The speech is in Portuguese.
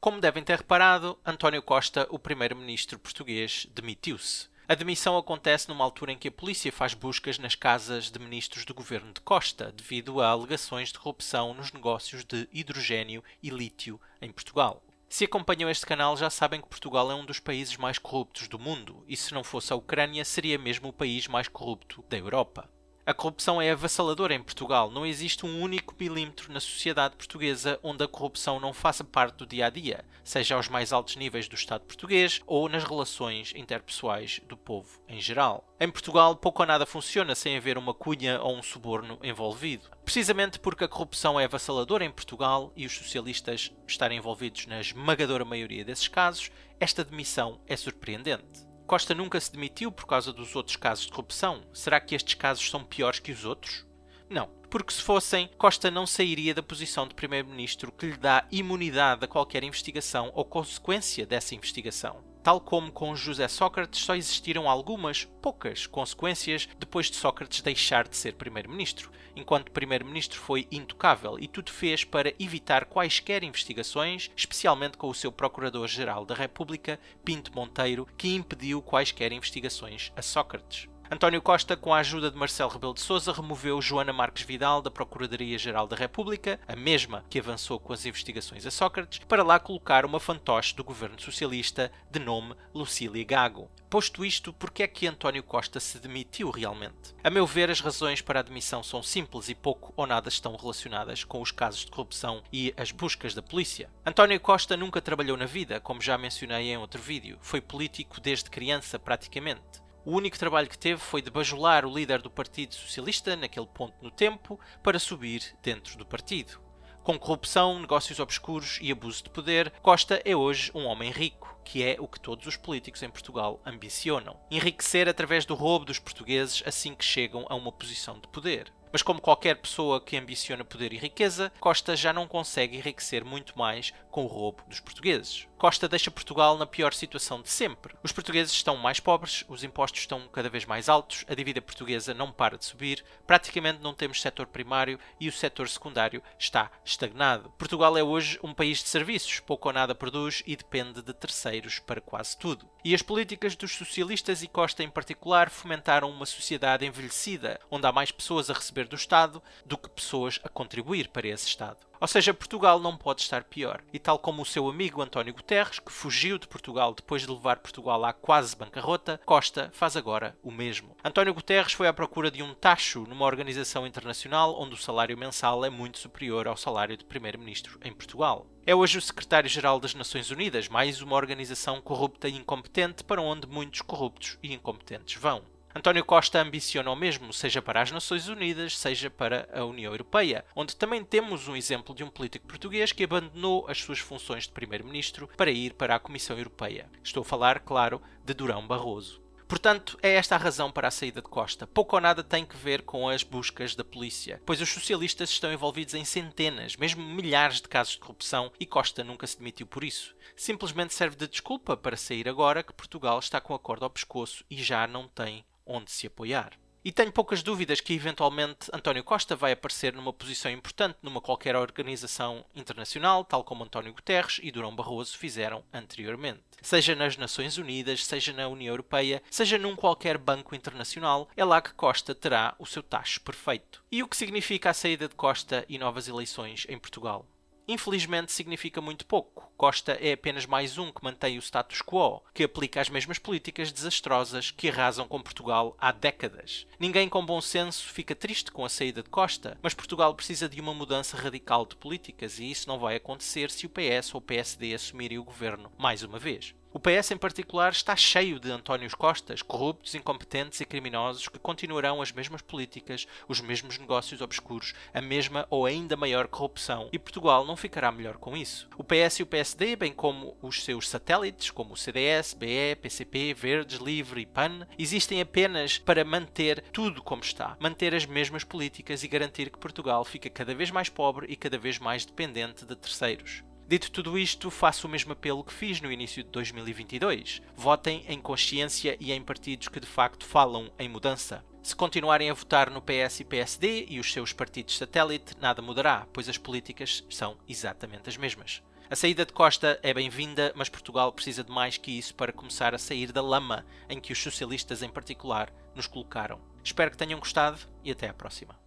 Como devem ter reparado, António Costa, o primeiro-ministro português, demitiu-se. A demissão acontece numa altura em que a polícia faz buscas nas casas de ministros do governo de Costa, devido a alegações de corrupção nos negócios de hidrogênio e lítio em Portugal. Se acompanham este canal já sabem que Portugal é um dos países mais corruptos do mundo, e se não fosse a Ucrânia seria mesmo o país mais corrupto da Europa. A corrupção é avassaladora em Portugal. Não existe um único milímetro na sociedade portuguesa onde a corrupção não faça parte do dia-a-dia, seja aos mais altos níveis do Estado português ou nas relações interpessoais do povo em geral. Em Portugal, pouco ou nada funciona sem haver uma cunha ou um suborno envolvido. Precisamente porque a corrupção é avassaladora em Portugal e os socialistas estarem envolvidos na esmagadora maioria desses casos, esta demissão é surpreendente. Costa nunca se demitiu por causa dos outros casos de corrupção. Será que estes casos são piores que os outros? Não, porque se fossem, Costa não sairia da posição de primeiro-ministro que lhe dá imunidade a qualquer investigação ou consequência dessa investigação. Tal como com José Sócrates, só existiram algumas, poucas, consequências depois de Sócrates deixar de ser primeiro-ministro, enquanto primeiro-ministro foi intocável e tudo fez para evitar quaisquer investigações, especialmente com o seu Procurador-Geral da República, Pinto Monteiro, que impediu quaisquer investigações a Sócrates. António Costa, com a ajuda de Marcelo Rebelo de Sousa, removeu Joana Marques Vidal da Procuradoria-Geral da República, a mesma que avançou com as investigações a Sócrates, para lá colocar uma fantoche do governo socialista de nome Lucília Gago. Posto isto, por que é que António Costa se demitiu realmente? A meu ver, as razões para a demissão são simples e pouco ou nada estão relacionadas com os casos de corrupção e as buscas da polícia. António Costa nunca trabalhou na vida, como já mencionei em outro vídeo. Foi político desde criança, praticamente. O único trabalho que teve foi de bajular o líder do Partido Socialista, naquele ponto no tempo, para subir dentro do partido. Com corrupção, negócios obscuros e abuso de poder, Costa é hoje um homem rico, que é o que todos os políticos em Portugal ambicionam. Enriquecer através do roubo dos portugueses assim que chegam a uma posição de poder. Mas como qualquer pessoa que ambiciona poder e riqueza, Costa já não consegue enriquecer muito mais com o roubo dos portugueses. Costa deixa Portugal na pior situação de sempre. Os portugueses estão mais pobres, os impostos estão cada vez mais altos, a dívida portuguesa não para de subir, praticamente não temos setor primário e o setor secundário está estagnado. Portugal é hoje um país de serviços, pouco ou nada produz e depende de terceiros para quase tudo. E as políticas dos socialistas e Costa em particular fomentaram uma sociedade envelhecida, onde há mais pessoas a receber do Estado do que pessoas a contribuir para esse Estado. Ou seja, Portugal não pode estar pior. E tal como o seu amigo António Guterres, que fugiu de Portugal depois de levar Portugal à quase bancarrota, Costa faz agora o mesmo. António Guterres foi à procura de um tacho numa organização internacional onde o salário mensal é muito superior ao salário de primeiro-ministro em Portugal. É hoje o secretário-geral das Nações Unidas, mais uma organização corrupta e incompetente para onde muitos corruptos e incompetentes vão. António Costa ambiciona o mesmo, seja para as Nações Unidas, seja para a União Europeia, onde também temos um exemplo de um político português que abandonou as suas funções de primeiro-ministro para ir para a Comissão Europeia. Estou a falar, claro, de Durão Barroso. Portanto, é esta a razão para a saída de Costa. Pouco ou nada tem que ver com as buscas da polícia, pois os socialistas estão envolvidos em centenas, mesmo milhares de casos de corrupção e Costa nunca se demitiu por isso. Simplesmente serve de desculpa para sair agora que Portugal está com a corda ao pescoço e já não tem onde se apoiar. E tenho poucas dúvidas que eventualmente António Costa vai aparecer numa posição importante numa qualquer organização internacional, tal como António Guterres e Durão Barroso fizeram anteriormente. Seja nas Nações Unidas, seja na União Europeia, seja num qualquer banco internacional, é lá que Costa terá o seu tacho perfeito. E o que significa a saída de Costa e novas eleições em Portugal? Infelizmente significa muito pouco. Costa é apenas mais um que mantém o status quo, que aplica as mesmas políticas desastrosas que arrasam com Portugal há décadas. Ninguém com bom senso fica triste com a saída de Costa, mas Portugal precisa de uma mudança radical de políticas e isso não vai acontecer se o PS ou o PSD assumirem o governo mais uma vez. O PS em particular está cheio de Antónios Costas, corruptos, incompetentes e criminosos que continuarão as mesmas políticas, os mesmos negócios obscuros, a mesma ou ainda maior corrupção e Portugal não ficará melhor com isso. O PS e o PSD, bem como os seus satélites, como o CDS, BE, PCP, Verdes, Livre e PAN, existem apenas para manter tudo como está, manter as mesmas políticas e garantir que Portugal fica cada vez mais pobre e cada vez mais dependente de terceiros. Dito tudo isto, faço o mesmo apelo que fiz no início de 2022. Votem em consciência e em partidos que de facto falam em mudança. Se continuarem a votar no PS e PSD e os seus partidos satélite, nada mudará, pois as políticas são exatamente as mesmas. A saída de Costa é bem-vinda, mas Portugal precisa de mais que isso para começar a sair da lama em que os socialistas em particular nos colocaram. Espero que tenham gostado e até à próxima.